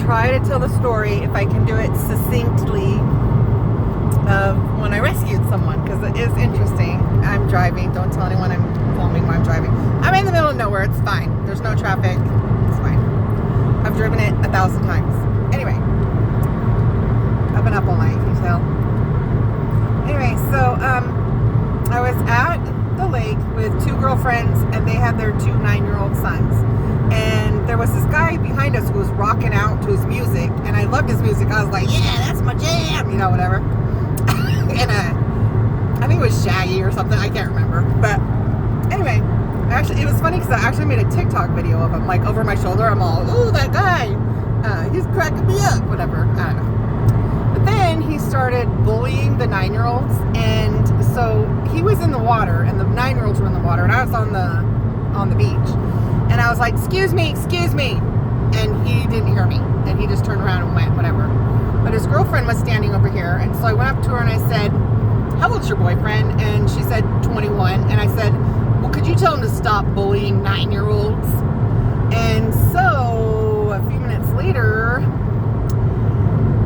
try to tell the story, if I can do it succinctly, of when I rescued someone, because it is interesting. I'm driving. Don't tell anyone I'm filming while I'm driving. I'm in the middle of nowhere. It's fine. There's no traffic. It's fine. I've driven it 1,000 times. Anyway, I've been up all night. Can you tell? Anyway, so I was at the lake with 2 girlfriends, and they had their 2 9-year-old sons. And there was this guy behind us who was rocking out to his music, and I loved his music. I was like, yeah, that's my jam, you know, whatever. And I think it was Shaggy or something. I can't remember. But anyway, actually, it was funny because I actually made a TikTok video of him, like over my shoulder. I'm all, ooh, that guy, he's cracking me up, whatever. I don't know. But then he started bullying the 9-year-olds, and so he was in the water, and the 9-year-olds were in the water, and I was on the beach. And I was like, excuse me. And he didn't hear me. And he just turned around and went, whatever. But his girlfriend was standing over here. And so I went up to her and I said, how old's your boyfriend? And she said, 21. And I said, well, could you tell him to stop bullying 9-year-olds? And so a few minutes later,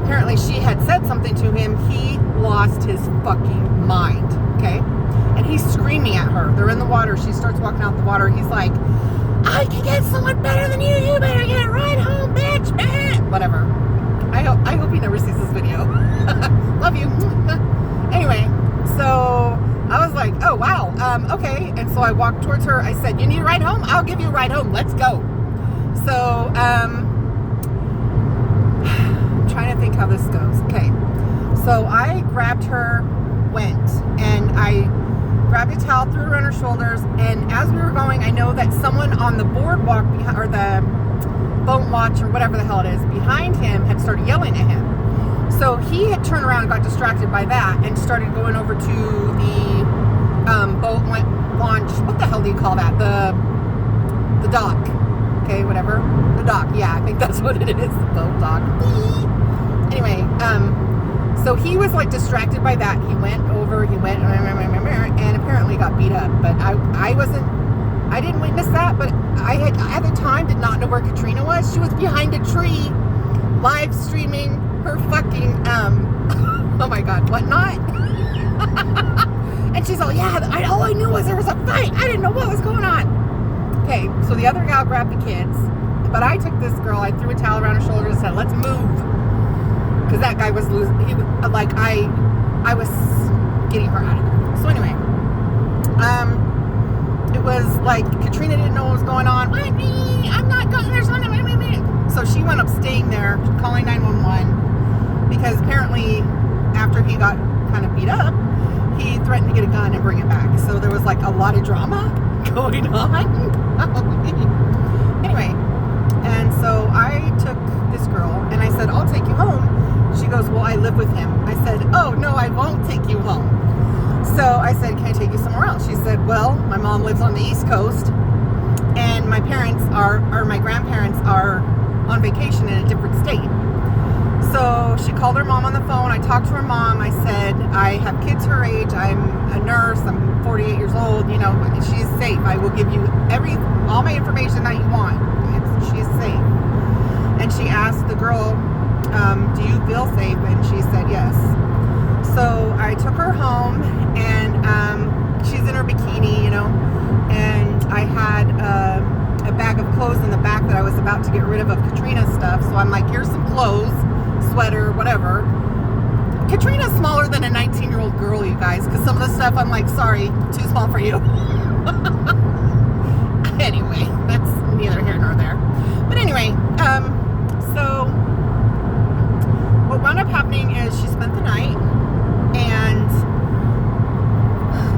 apparently she had said something to him. He lost his fucking mind. Okay? And he's screaming at her. They're in the water. She starts walking out the water. He's like, I can get someone better than you. You better get right home, bitch, man. Whatever. I hope he never sees this video. Love you. Anyway, so I was like, oh, wow. Okay. And so I walked towards her. I said, you need a ride home? I'll give you a ride home. Let's go. So, I'm trying to think how this goes. Okay. So I grabbed her, went, and I grabbed a towel, threw it around her shoulders, and as we were going, I know that someone on the boardwalk behind, or the boat watch, or whatever the hell it is, behind him had started yelling at him. So he had turned around and got distracted by that and started going over to the boat launch. What the hell do you call that? The dock. Okay, whatever. The dock. Yeah, I think that's what it is. The boat dock. Anyway, so he was like distracted by that. He went, and apparently got beat up. But I didn't witness that, but I had, at the time, did not know where Katrina was. She was behind a tree, live streaming her fucking, oh my God, whatnot. And she's all, yeah, all I knew was there was a fight. I didn't know what was going on. Okay, so the other gal grabbed the kids, but I took this girl, I threw a towel around her shoulders and said, let's move. Because that guy was losing, he was, like, I was getting her out of there. So anyway, it was like Katrina didn't know what was going on. Why me? I'm not going. There's one. So she went up staying there, calling 911, because apparently after he got kind of beat up, he threatened to get a gun and bring it back. So there was like a lot of drama going on. Anyway, and so I took this girl and I said, I'll take you home. She goes, well, I live with him. I said, oh no, I won't take you home. So I said, can I take you somewhere else? She said, well, my mom lives on the East Coast and my parents are, or my grandparents are on vacation in a different state. So she called her mom on the phone. I talked to her mom. I said, I have kids her age. I'm a nurse. I'm 48 years old. You know, she's safe. I will give you all my information that you want. She's safe. And she asked the girl, do you feel safe? And she said, yes. So I took her home and she's in her bikini, you know, and I had a bag of clothes in the back that I was about to get rid of Katrina's stuff. So I'm like, here's some clothes, sweater, whatever. Katrina's smaller than a 19-year-old girl, you guys, because some of the stuff I'm like, sorry, too small for you. Anyway, that's neither here nor there. But anyway, so what wound up happening is she spent the night, and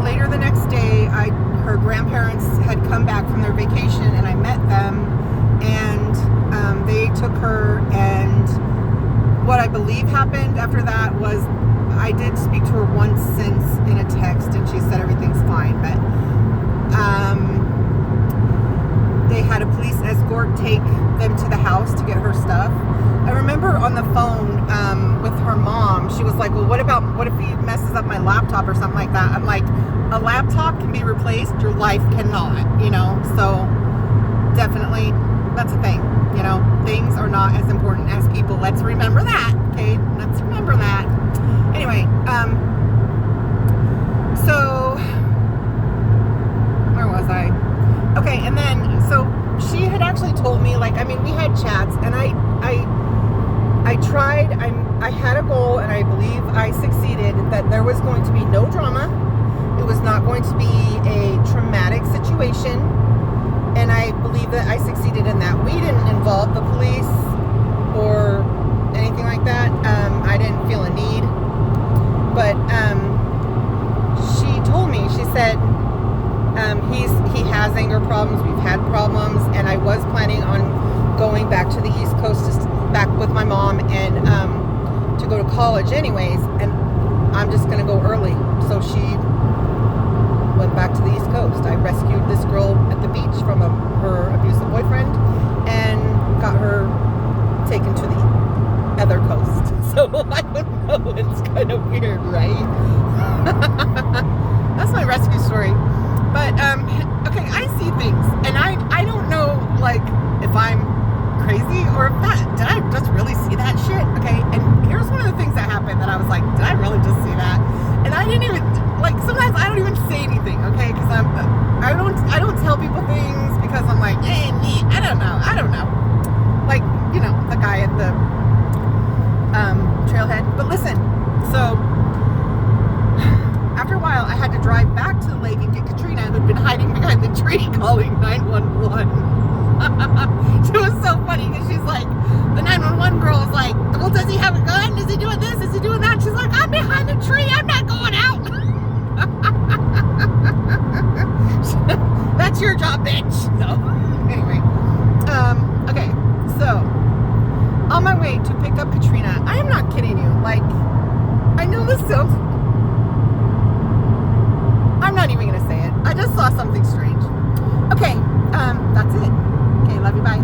later the next day, her grandparents had come back from their vacation, and I met them, and they took her, and what I believe happened after that was I did speak to her once since in a text, and she said everything's fine, but they had a police escort take them to the house to get her stuff. I remember on the phone with her mom, she was like, well, what if he messes up my laptop or something like that? I'm like, a laptop can be replaced, your life cannot, you know, so definitely that's a thing, you know. things are not as important as people. Let's remember that, okay? Let's remember that. Anyway, so where was I? Okay, and then so she had actually told me, like, I mean, we had chats, and I tried. I had a goal, and I believe I succeeded. That there was going to be no drama. It was not going to be a traumatic situation, and I believe that I succeeded in that. We didn't involve the police or anything like that. I didn't feel a need, but she told me. She said he has anger problems. We've had problems, and I was planning on going back to the East Coast, back with my mom, and to go to college anyways, and I'm just gonna go early. So she went back to the East Coast. I rescued this girl at the beach from her abusive boyfriend and got her taken to the other coast. So I don't know, it's kind of weird, right? That's my rescue story. But okay, I see things, and I don't know, like, if I'm crazy or if did I just really see that shit? Okay, and here's one of the things that happened that I was like, did I really just see that? And I didn't even, like, sometimes I don't even say anything, okay, because I don't tell people things because I'm like, I don't know, like, you know, the guy at the trailhead. But listen, so after a while, I had to drive back to the lake and get Katrina, who'd been hiding behind the tree calling 911. It was so funny because she's like, the 911 girl was like, well, does he have a gun? Is he doing this? Is he doing that? She's like, I'm behind the tree. I'm not going out. That's your job, bitch. So, anyway. Okay. So, on my way to pick up Katrina, I am not kidding you. Like, I know this sounds... I'm not even going to say it. I just saw something strange. Okay. That's it. Okay, love you, bye.